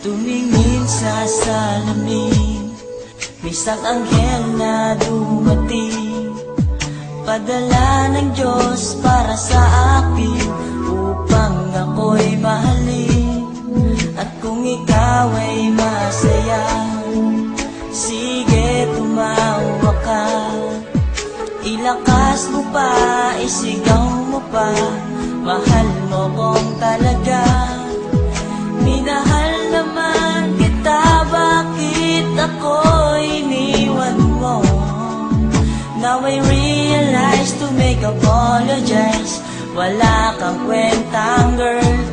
Tumingin sa salamin, may isang anghel na dumating, padala ng Diyos para sa akin, upang ako'y mahalin. At kung ikaw ay masaya, sige tumawa ka, ilakas mo pa, isigaw mo pa, mahal mo kong talaga. Minahal naman kita, bakit ako iniwan mo? Now I realize to make apologize, wala kang kwentang girl.